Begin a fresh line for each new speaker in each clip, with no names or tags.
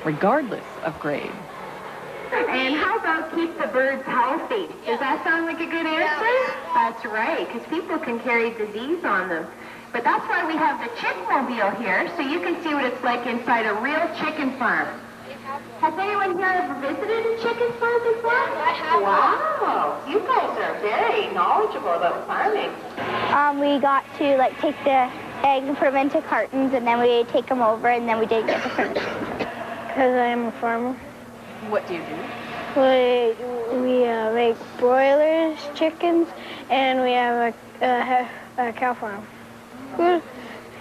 regardless of grade.
And how about keep the birds healthy? Does that sound like a good answer? That's right, because people can carry disease on them. But that's why we have the chickmobile here, so you can see what it's like inside a real chicken farm. Has anyone here ever visited a chicken farm before? I have. Wow, you guys are very knowledgeable about farming.
We got to take the eggs and put them into cartons, and then we take them over, and then we didn't get the permission.
Because I am a farmer.
What do you do?
We make broilers, chickens, and we have a cow farm.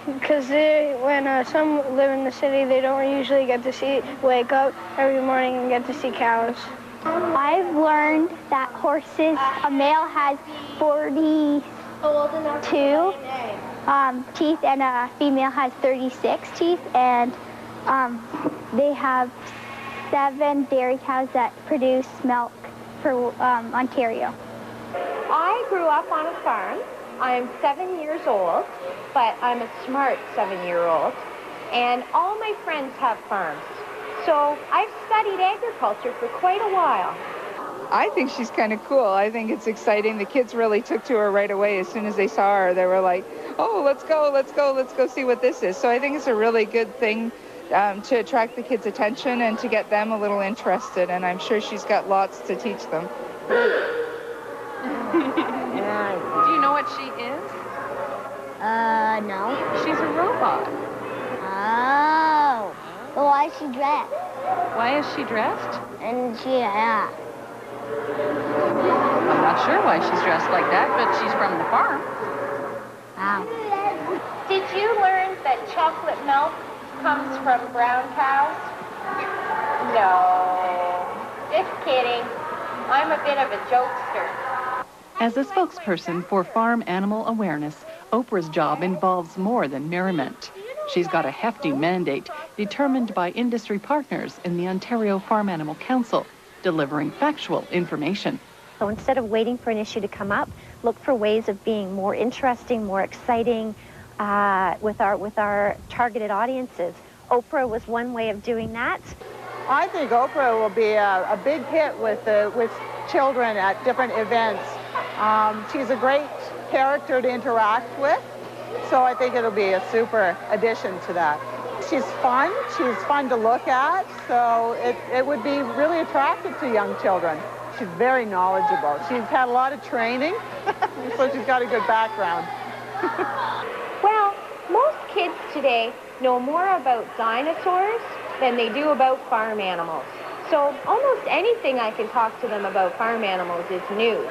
Because when some live in the city, they don't usually get to wake up every morning and get to see cows.
I've learned that horses, a male has 42 teeth and a female has 36 teeth, and they have 7 dairy cows that produce milk for Ontario.
I grew up on a farm. I'm 7 years old, but I'm a smart 7-year-old, and all my friends have farms. So I've studied agriculture for quite a while.
I think she's kind of cool. I think it's exciting. The kids really took to her right away. As soon as they saw her, they were like, oh, let's go see what this is. So I think it's a really good thing to attract the kids' attention and to get them a little interested, and I'm sure she's got lots to teach them.
Do you know what she is?
No.
She's a robot.
Oh. Well, why is she dressed?
Why is she dressed?
And yeah.
I'm not sure why she's dressed like that, but she's from the farm.
Wow.
Did you learn that chocolate milk comes from brown cows? No. Just kidding. I'm a bit of a jokester.
As a spokesperson for farm animal awareness, Oprah's job involves more than merriment. She's got a hefty mandate determined by industry partners in the Ontario Farm Animal Council, delivering factual information.
So instead of waiting for an issue to come up, look for ways of being more interesting, more exciting with our targeted audiences. OPRAH was one way of doing that.
I think OPRAH will be a big hit with children at different events. She's a great character to interact with, so I think it'll be a super addition to that. She's fun to look at, so it would be really attractive to young children. She's very knowledgeable. She's had a lot of training, so she's got a good background.
Well, most kids today know more about dinosaurs than they do about farm animals. So almost anything I can talk to them about farm animals is news.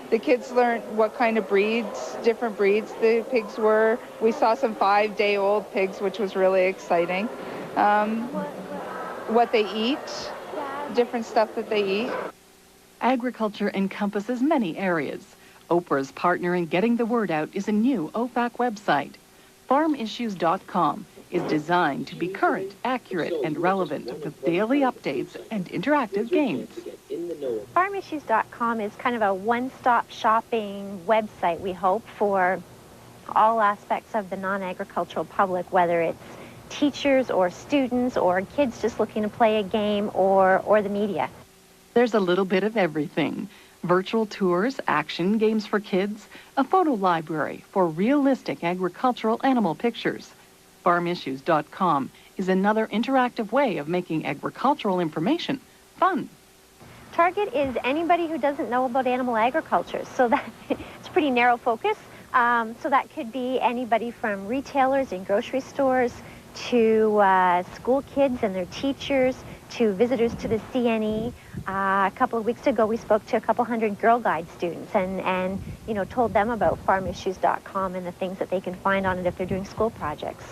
The kids learned what kind of different breeds the pigs were. We saw some 5-day-old pigs, which was really exciting. What they eat, different stuff that they eat.
Agriculture encompasses many areas. OPRAH's partner in getting the word out is a new OPAC website. FarmIssues.com is designed to be current, accurate, and relevant with daily updates and interactive games.
FarmIssues.com is kind of a one-stop shopping website, we hope, for all aspects of the non-agricultural public, whether it's teachers or students or kids just looking to play a game or the media.
There's a little bit of everything. Virtual tours, action games for kids, a photo library for realistic agricultural animal pictures. FarmIssues.com is another interactive way of making agricultural information fun.
Target is anybody who doesn't know about animal agriculture, so that it's a pretty narrow focus. So that could be anybody from retailers in grocery stores to school kids and their teachers to visitors to the CNE. A couple of weeks ago, we spoke to a couple hundred Girl Guide students and told them about FarmIssues.com and the things that they can find on it if they're doing school projects.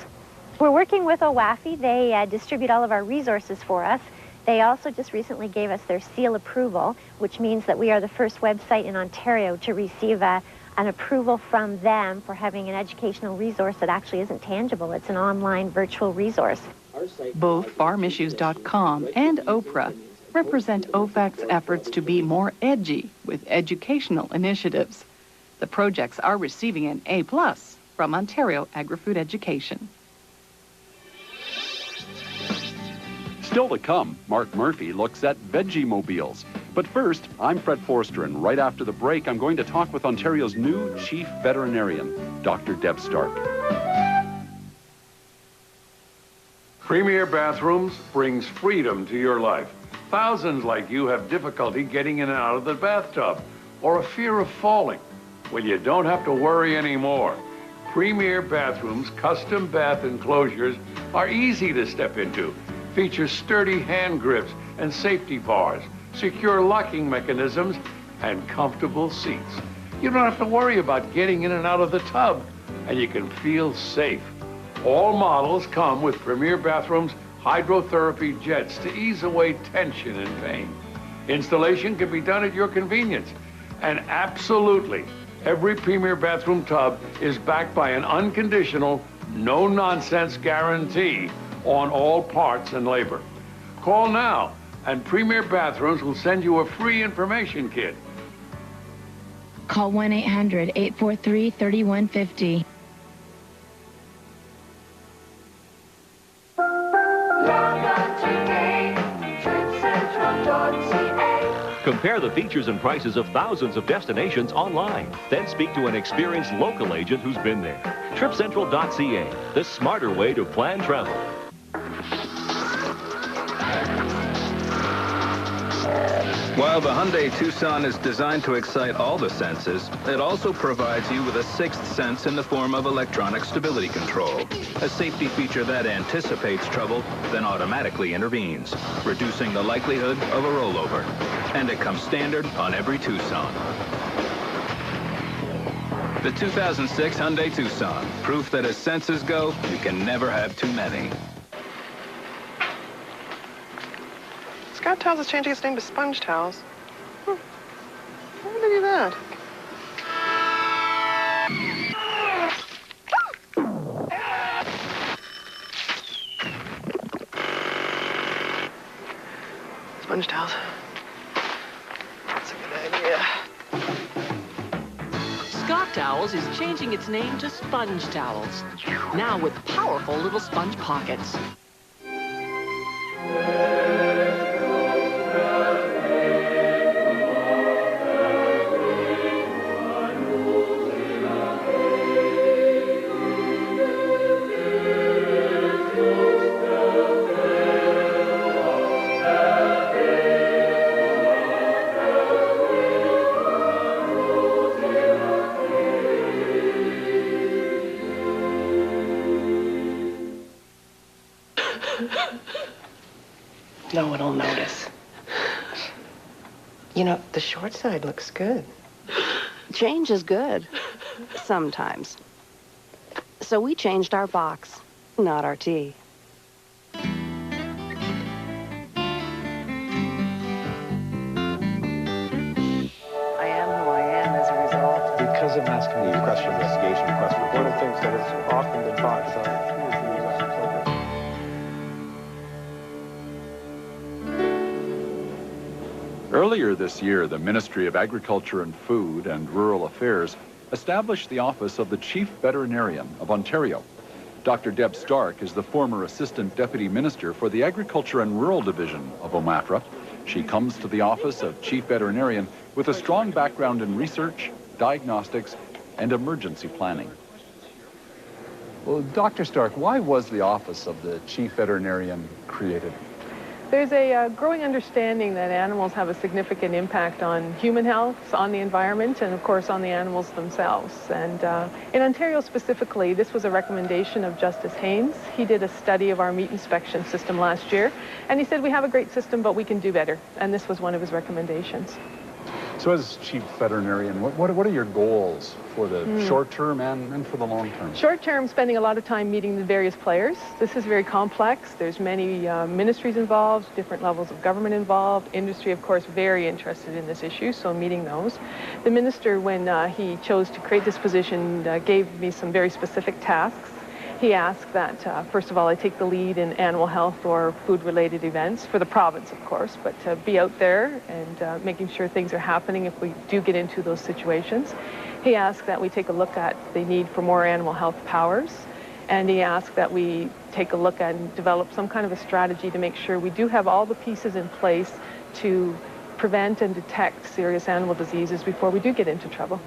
We're working with OWAFI. They distribute all of our resources for us. They also just recently gave us their seal approval, which means that we are the first website in Ontario to receive an approval from them for having an educational resource that actually isn't tangible. It's an online virtual resource.
Both FarmIssues.com and OPRAH represent OFAC's efforts to be more edgy with educational initiatives. The projects are receiving an A+ from Ontario Agri-Food Education.
Still to come, Mark Murphy looks at Veggie-mobiles. But first, I'm Fred Forster, and right after the break, I'm going to talk with Ontario's new Chief Veterinarian, Dr. Deb Stark.
Premier Bathrooms brings freedom to your life. Thousands like you have difficulty getting in and out of the bathtub or a fear of falling. Well, you don't have to worry anymore. Premier Bathrooms custom bath enclosures are easy to step into, feature sturdy hand grips and safety bars, secure locking mechanisms, and comfortable seats. You don't have to worry about getting in and out of the tub, and you can feel safe. All models come with Premier Bathrooms hydrotherapy jets to ease away tension and pain. Installation can be done at your convenience. And absolutely, every Premier Bathroom tub is backed by an unconditional, no-nonsense guarantee on all parts and labor. Call now, and Premier Bathrooms will send you a free information kit.
Call 1-800-843-3150.
Compare the features and prices of thousands of destinations online. Then speak to an experienced local agent who's been there. TripCentral.ca, the smarter way to plan travel.
While the Hyundai Tucson is designed to excite all the senses, it also provides you with a sixth sense in the form of electronic stability control, a safety feature that anticipates trouble, then automatically intervenes, reducing the likelihood of a rollover. And it comes standard on every Tucson. The 2006 Hyundai Tucson, proof that as senses go, you can never have too many.
Scott Towels is changing its name to Sponge Towels. Why would they do that? Sponge Towels. That's a good idea.
Scott Towels is changing its name to Sponge Towels. Now with powerful little sponge pockets.
No one will notice. You know, the short side looks good.
Change is good. Sometimes. So we changed our box, not our tea.
I
am who I am as a result.
Because of mass communication. Request for investigation, request for one of the things that has often been talked about.
Earlier this year, the Ministry of Agriculture and Food and Rural Affairs established the office of the Chief Veterinarian of Ontario. Dr. Deb Stark is the former Assistant Deputy Minister for the Agriculture and Rural Division of OPRAH. She comes to the office of Chief Veterinarian with a strong background in research, diagnostics, and emergency planning. Well, Dr. Stark, why was the office of the Chief Veterinarian created?
There's a growing understanding that animals have a significant impact on human health, on the environment, and of course on the animals themselves. And in Ontario specifically, this was a recommendation of Justice Haynes. He did a study of our meat inspection system last year, and he said we have a great system, but we can do better. And this was one of his recommendations.
So as Chief Veterinarian, what are your goals for the short term and for the long term?
Short term, spending a lot of time meeting the various players. This is very complex. There's many ministries involved, different levels of government involved. Industry, of course, very interested in this issue, so meeting those. The minister, when he chose to create this position, gave me some very specific tasks. He asked that, first of all, I take the lead in animal health or food-related events for the province, of course, but to be out there and making sure things are happening if we do get into those situations. He asked that we take a look at the need for more animal health powers And he asked that we take a look at and develop some kind of a strategy to make sure we do have all the pieces in place to prevent and detect serious animal diseases before we do get into trouble.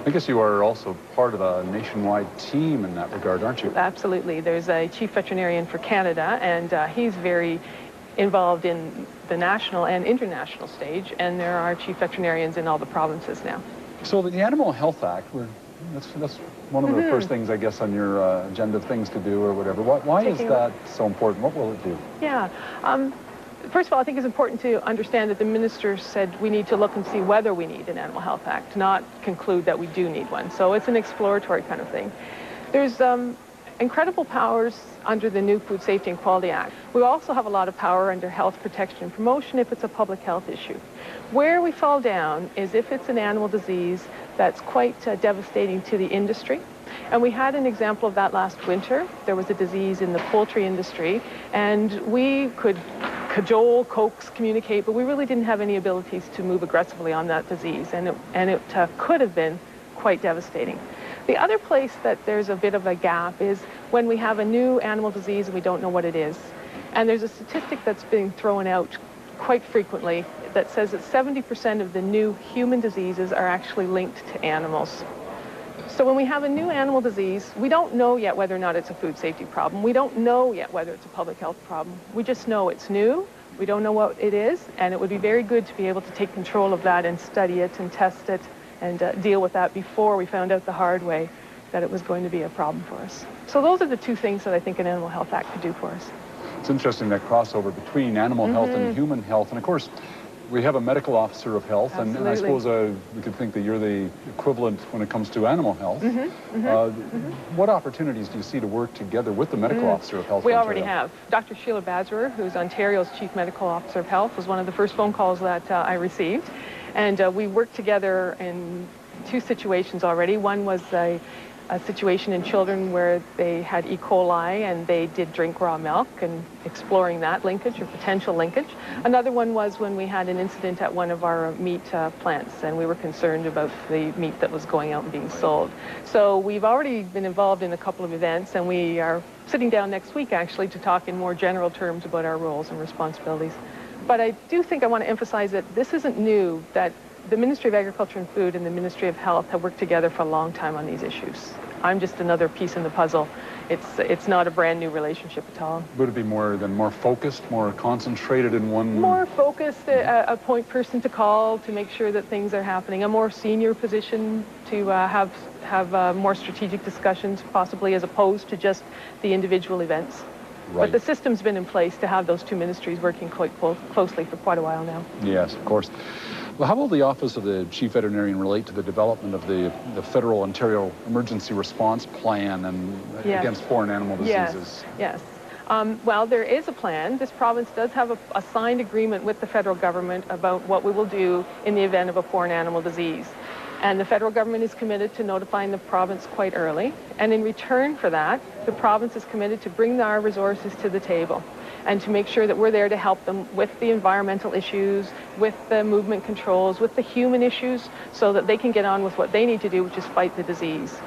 I guess you are also part of a nationwide team in that regard, aren't you?
Absolutely. There's a chief veterinarian for Canada, and he's very involved in the national and international stage, and there are chief veterinarians in all the provinces now.
So the Animal Health Act, that's one of the first things, I guess, on your agenda of things to do or whatever. Why is that so important? What will it do?
Yeah. First of all, I think it's important to understand that the minister said we need to look and see whether we need an Animal Health Act, not conclude that we do need one. So it's an exploratory kind of thing. There's incredible powers under the new Food Safety and Quality Act. We also have a lot of power under health protection and promotion if it's a public health issue. Where we fall down is if it's an animal disease that's quite devastating to the industry. And we had an example of that last winter. There was a disease in the poultry industry, and we could cajole, coax, communicate, but we really didn't have any abilities to move aggressively on that disease, and it could have been quite devastating. The other place that there's a bit of a gap is when we have a new animal disease and we don't know what it is. And there's a statistic that's being thrown out quite frequently that says that 70% of the new human diseases are actually linked to animals. So when we have a new animal disease, we don't know yet whether or not it's a food safety problem. We don't know yet whether it's a public health problem. We just know it's new. We don't know what it is, and it would be very good to be able to take control of that and study it and test it and deal with that before we found out the hard way that it was going to be a problem for us. So those are the two things that I think an Animal Health Act could do for us.
It's interesting, that crossover between animal health and human health. And of course, we have a medical officer of health, and I suppose we could think that you're the equivalent when it comes to animal health. What opportunities do you see to work together with the medical officer of health?
We already have. Dr. Sheila Bazerer, who's Ontario's Chief Medical Officer of Health, was one of the first phone calls that I received. And we worked together in two situations already. One was a situation in children where they had E. coli and they did drink raw milk, and exploring that linkage or potential linkage. Another one was when we had an incident at one of our meat plants, and we were concerned about the meat that was going out and being sold. So we've already been involved in a couple of events, and we are sitting down next week actually to talk in more general terms about our roles and responsibilities. But I do think I want to emphasize that this isn't new, that the Ministry of Agriculture and Food and the Ministry of Health have worked together for a long time on these issues. I'm just another piece in the puzzle. It's not a brand new relationship at all.
Would it be more focused, more concentrated in one?
More focused, a point person to call to make sure that things are happening, a more senior position to have more strategic discussions possibly, as opposed to just the individual events. Right. But the system's been in place to have those two ministries working quite closely for quite a while now.
Yes, of course. Well, how will the Office of the Chief Veterinarian relate to the development of the Federal Ontario Emergency Response Plan and against foreign animal diseases?
Yes. Well, there is a plan. This province does have a signed agreement with the federal government about what we will do in the event of a foreign animal disease. And the federal government is committed to notifying the province quite early. And in return for that, the province is committed to bring our resources to the table and to make sure that we're there to help them with the environmental issues, with the movement controls, with the human issues, so that they can get on with what they need to do, which is fight the disease.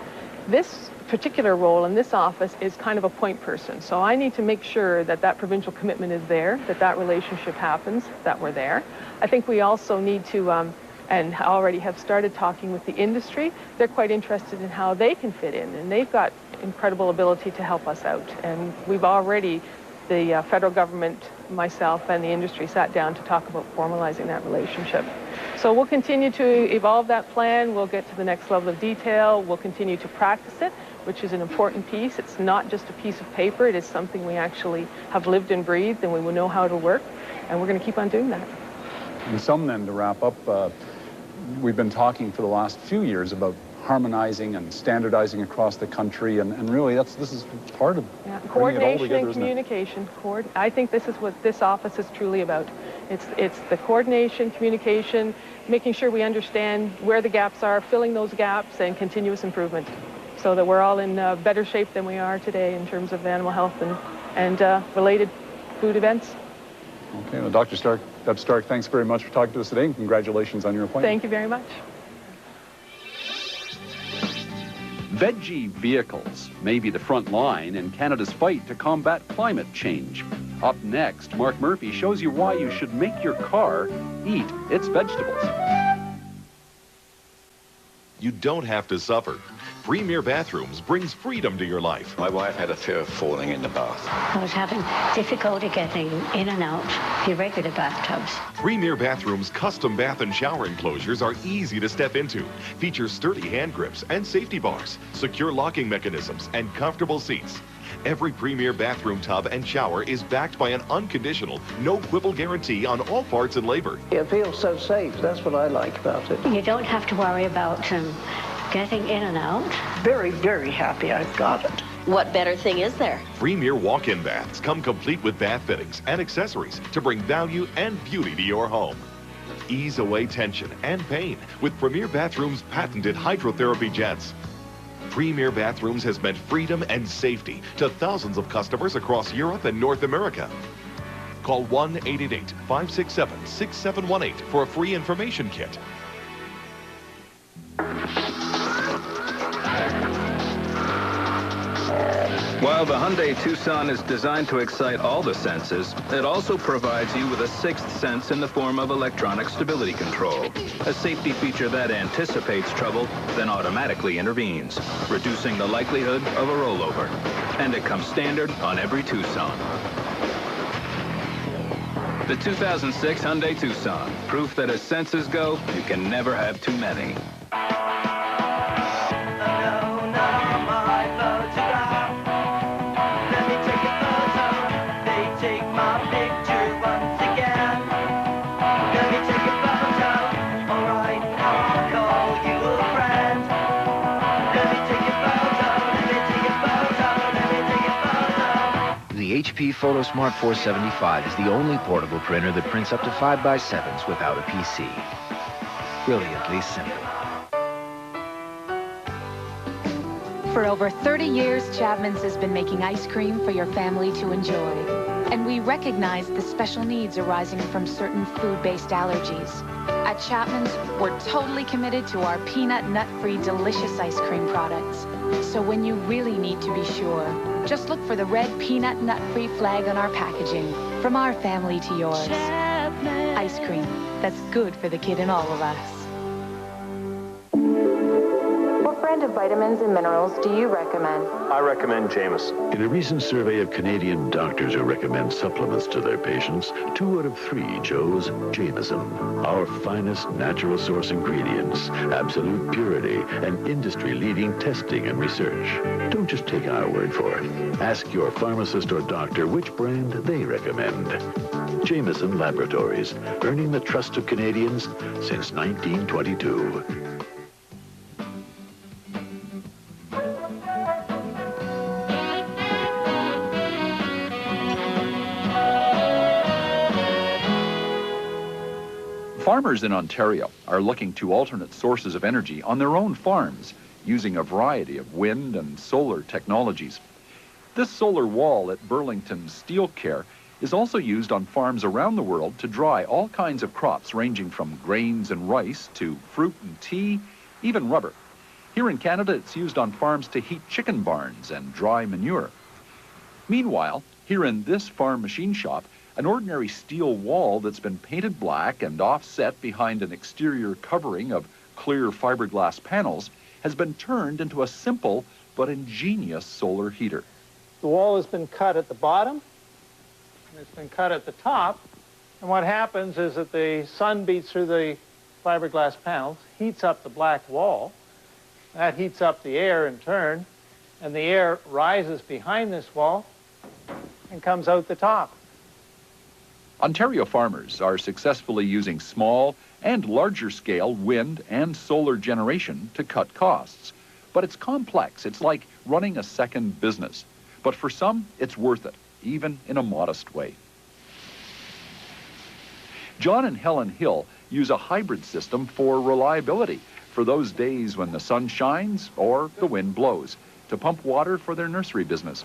This particular role in this office is kind of a point person. So I need to make sure that that provincial commitment is there, that that relationship happens, that we're there. I think we also need to and already have started talking with the industry. They're quite interested in how they can fit in, and they've got incredible ability to help us out. And we've already, the federal government, myself, and the industry sat down to talk about formalizing that relationship. So we'll continue to evolve that plan. We'll get to the next level of detail. We'll continue to practice it, which is an important piece. It's not just a piece of paper. It is something we actually have lived and breathed, and we will know how it'll work. And we're going to keep on doing that.
In sum, then, to wrap up, we've been talking for the last few years about harmonizing and standardizing across the country, and really this is part of
coordination and communication. I think this is what this office is truly about. It's the coordination, communication, making sure we understand where the gaps are, filling those gaps, and continuous improvement, so that we're all in better shape than we are today in terms of animal health and related food events.
Okay, well, Dr. Stark, Deb Stark, thanks very much for talking to us today, and congratulations on your appointment.
Thank you very much.
Veggie vehicles may be the front line in Canada's fight to combat climate change. Up next, Mark Murphy shows you why you should make your car eat its vegetables.
You don't have to suffer. Premier Bathrooms brings freedom to your life.
My wife had a fear of falling in the bath.
I was having difficulty getting in and out the regular bathtubs.
Premier Bathrooms' custom bath and shower enclosures are easy to step into, feature sturdy hand grips and safety bars, secure locking mechanisms, and comfortable seats. Every Premier bathroom tub and shower is backed by an unconditional, no-quibble guarantee on all parts and labor.
It feels so safe. That's what I like about it.
You don't have to worry about getting in and out.
Very, very happy I've got it.
What better thing is there?
Premier walk-in baths come complete with bath fittings and accessories to bring value and beauty to your home. Ease away tension and pain with Premier Bathrooms' patented hydrotherapy jets. Premier Bathrooms has meant freedom and safety to thousands of customers across Europe and North America. Call 1-888-567-6718 for a free information kit.
While the Hyundai Tucson is designed to excite all the senses, it also provides you with a sixth sense in the form of electronic stability control, a safety feature that anticipates trouble, then automatically intervenes, reducing the likelihood of a rollover. And it comes standard on every Tucson. The 2006 Hyundai Tucson, proof that as senses go, you can never have too many.
The HP PhotoSmart 475 is the only portable printer that prints up to 5x7s without a PC. Brilliantly simple.
For over 30 years, Chapman's has been making ice cream for your family to enjoy. And we recognize the special needs arising from certain food-based allergies. At Chapman's, we're totally committed to our peanut nut-free delicious ice cream products. So when you really need to be sure, just look for the red peanut nut-free flag on our packaging. From our family to yours. Chapman's. Ice cream that's good for the kid in all of us.
What brand of vitamins and minerals do you recommend?
I recommend Jameson.
In a recent survey of Canadian doctors who recommend supplements to their patients, 2 out of 3 chose Jameson. Our finest natural source ingredients, absolute purity, and industry-leading testing and research. Don't just take our word for it. Ask your pharmacist or doctor which brand they recommend. Jameson Laboratories, earning the trust of Canadians since 1922.
Farmers in Ontario are looking to alternate sources of energy on their own farms using a variety of wind and solar technologies. This solar wall at Burlington Steel Care is also used on farms around the world to dry all kinds of crops ranging from grains and rice to fruit and tea, even rubber. Here in Canada, it's used on farms to heat chicken barns and dry manure. Meanwhile, here in this farm machine shop, an ordinary steel wall that's been painted black and offset behind an exterior covering of clear fiberglass panels has been turned into a simple but ingenious solar heater.
The wall has been cut at the bottom, and it's been cut at the top, and what happens is that the sun beats through the fiberglass panels, heats up the black wall, that heats up the air in turn, and the air rises behind this wall and comes out the top.
Ontario farmers are successfully using small and larger scale wind and solar generation to cut costs. But it's complex. It's like running a second business. But for some, it's worth it, even in a modest way. John and Helen Hill use a hybrid system for reliability for those days when the sun shines or the wind blows to pump water for their nursery business.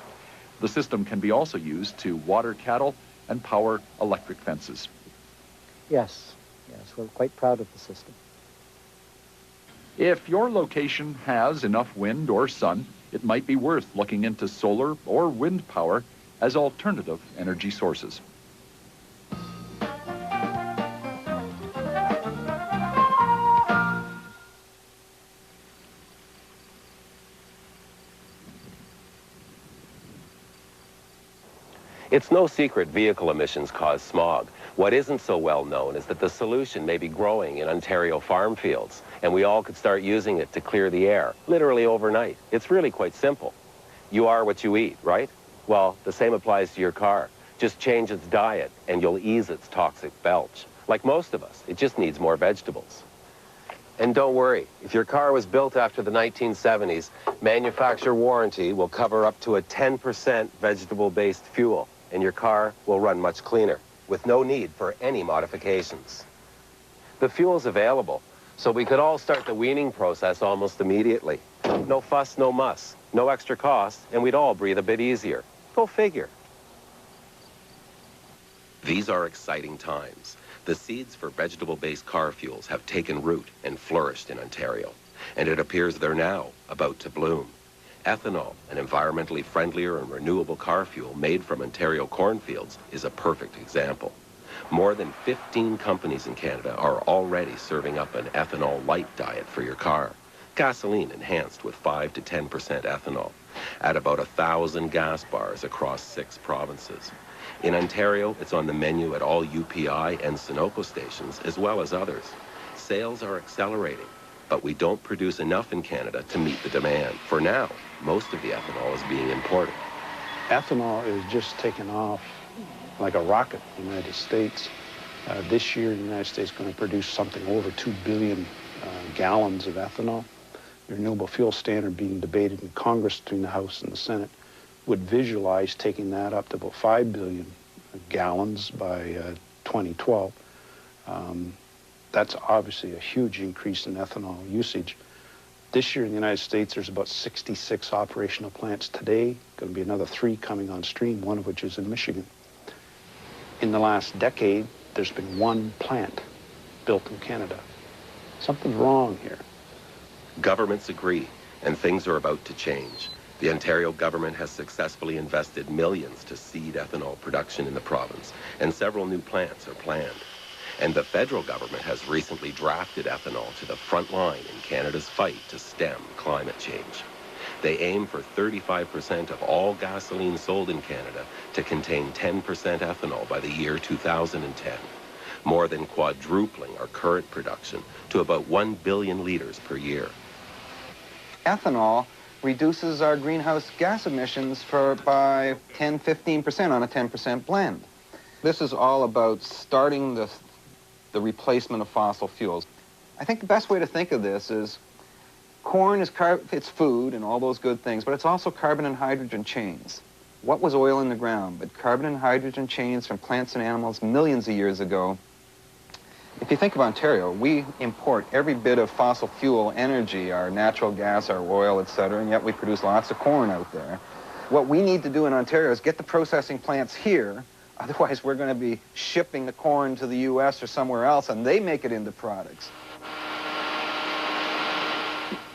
The system can be also used to water cattle and power electric fences.
Yes, we're quite proud of the system.
If your location has enough wind or sun, it might be worth looking into solar or wind power as alternative energy sources.
It's no secret vehicle emissions cause smog. What isn't so well known is that the solution may be growing in Ontario farm fields, and we all could start using it to clear the air, literally overnight. It's really quite simple. You are what you eat, right? Well, the same applies to your car. Just change its diet, and you'll ease its toxic belch. Like most of us, it just needs more vegetables. And don't worry, if your car was built after the 1970s, manufacturer warranty will cover up to a 10% vegetable-based fuel, and your car will run much cleaner, with no need for any modifications. The fuel's available, so we could all start the weaning process almost immediately. No fuss, no muss, no extra cost, and we'd all breathe a bit easier. Go figure. These are exciting times. The seeds for vegetable-based car fuels have taken root and flourished in Ontario, and it appears they're now about to bloom. Ethanol, an environmentally friendlier and renewable car fuel made from Ontario cornfields, is a perfect example. More than 15 companies in Canada are already serving up an ethanol light diet for your car. Gasoline enhanced with 5 to 10% ethanol at about 1,000 gas bars across 6 provinces. In Ontario, it's on the menu at all UPI and Sunoco stations, as well as others. Sales are accelerating, but we don't produce enough in Canada to meet the demand. For now, most of the ethanol is being imported.
Ethanol is just taking off like a rocket in the United States. This year, the United States is going to produce something over 2 billion gallons of ethanol. The renewable fuel standard being debated in Congress between the House and the Senate would visualize taking that up to about 5 billion gallons by 2012. That's obviously a huge increase in ethanol usage. This year in the United States, there's about 66 operational plants today. Going to be another 3 coming on stream, one of which is in Michigan. In the last decade, there's been 1 plant built in Canada. Something's wrong here.
Governments agree, and things are about to change. The Ontario government has successfully invested millions to seed ethanol production in the province, and several new plants are planned. And the federal government has recently drafted ethanol to the front line in Canada's fight to stem climate change. They aim for 35% of all gasoline sold in Canada to contain 10% ethanol by the year 2010, more than quadrupling our current production to about 1 billion liters per year.
Ethanol reduces our greenhouse gas emissions by 10-15% on a 10% blend. This is all about starting the replacement of fossil fuels. I think the best way to think of this is corn is it's food and all those good things, but it's also carbon and hydrogen chains. What was oil in the ground? But carbon and hydrogen chains from plants and animals millions of years ago. If you think of Ontario, we import every bit of fossil fuel energy, our natural gas, our oil, etc., and yet we produce lots of corn out there. What we need to do in Ontario is get the processing plants here. Otherwise, we're going to be shipping the corn to the U.S. or somewhere else, and they make it into products.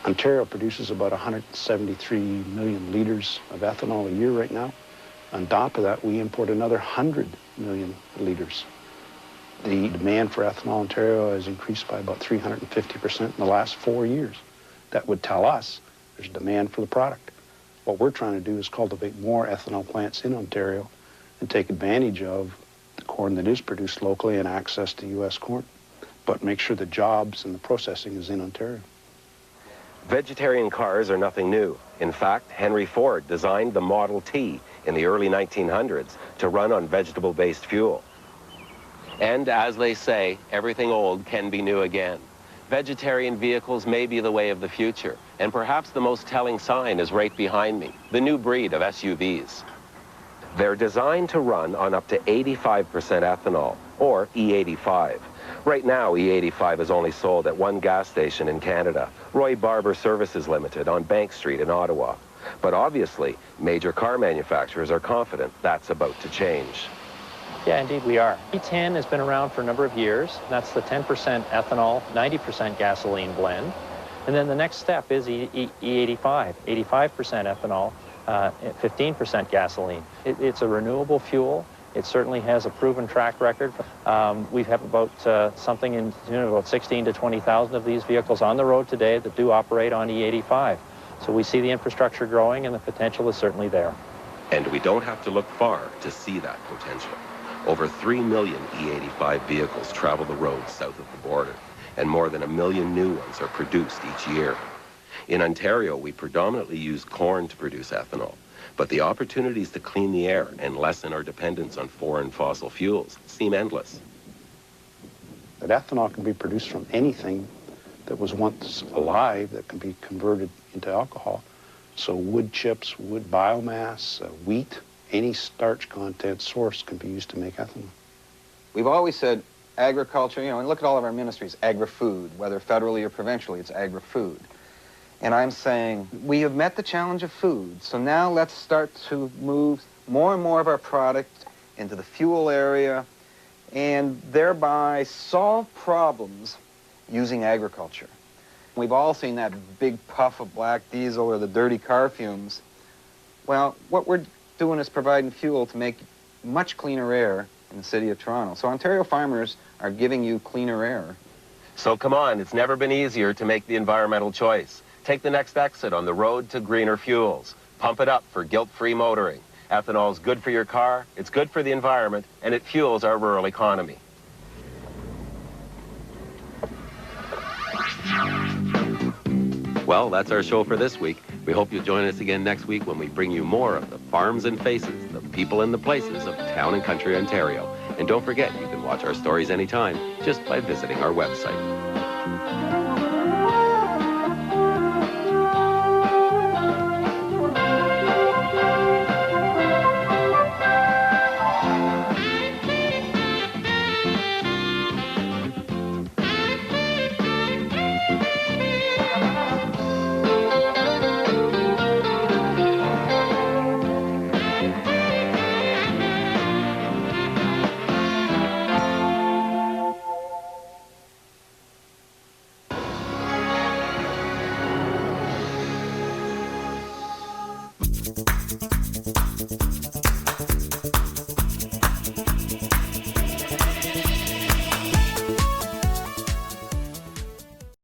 Ontario produces about 173 million liters of ethanol a year right now. On top of that, we import another 100 million liters. The demand for ethanol in Ontario has increased by about 350% in the last 4 years. That would tell us there's demand for the product. What we're trying to do is cultivate more ethanol plants in Ontario and take advantage of the corn that is produced locally and access to U.S. corn, but make sure the jobs and the processing is in Ontario.
Vegetarian cars are nothing new. In fact, Henry Ford designed the Model T in the early 1900s to run on vegetable-based fuel. And as they say, everything old can be new again. Vegetarian vehicles may be the way of the future, and perhaps the most telling sign is right behind me, the new breed of SUVs. They're designed to run on up to 85% ethanol, or E85. Right now, E85 is only sold at one gas station in Canada, Roy Barber Services Limited on Bank Street in Ottawa. But obviously, major car manufacturers are confident that's about to change.
Yeah, indeed we are. E10 has been around for a number of years. That's the 10% ethanol, 90% gasoline blend. And then the next step is E85, 85% ethanol, 15% gasoline. It's a renewable fuel. It certainly has a proven track record. We have about something in about 16 to 20,000 of these vehicles on the road today that do operate on E85. So we see the infrastructure growing and the potential is certainly there.
And we don't have to look far to see that potential. Over 3 million E85 vehicles travel the roads south of the border, and more than 1 million new ones are produced each year. In Ontario, we predominantly use corn to produce ethanol, but the opportunities to clean the air and lessen our dependence on foreign fossil fuels seem endless.
That ethanol can be produced from anything that was once alive that can be converted into alcohol. So wood chips, wood biomass, wheat, any starch content source can be used to make ethanol.
We've always said agriculture, and look at all of our ministries, agri-food, whether federally or provincially, it's agri-food. And I'm saying we have met the challenge of food, so now let's start to move more and more of our product into the fuel area and thereby solve problems using agriculture. We've all seen that big puff of black diesel or the dirty car fumes. Well, what we're doing is providing fuel to make much cleaner air in the city of Toronto. So Ontario farmers are giving you cleaner air.
So come on, it's never been easier to make the environmental choice. Take the next exit on the road to greener fuels. Pump it up for guilt-free motoring. Ethanol is good for your car, it's good for the environment, and it fuels our rural economy. Well, that's our show for this week. We hope you'll join us again next week when we bring you more of the farms and faces, the people and the places of town and country Ontario. And don't forget, you can watch our stories anytime just by visiting our website.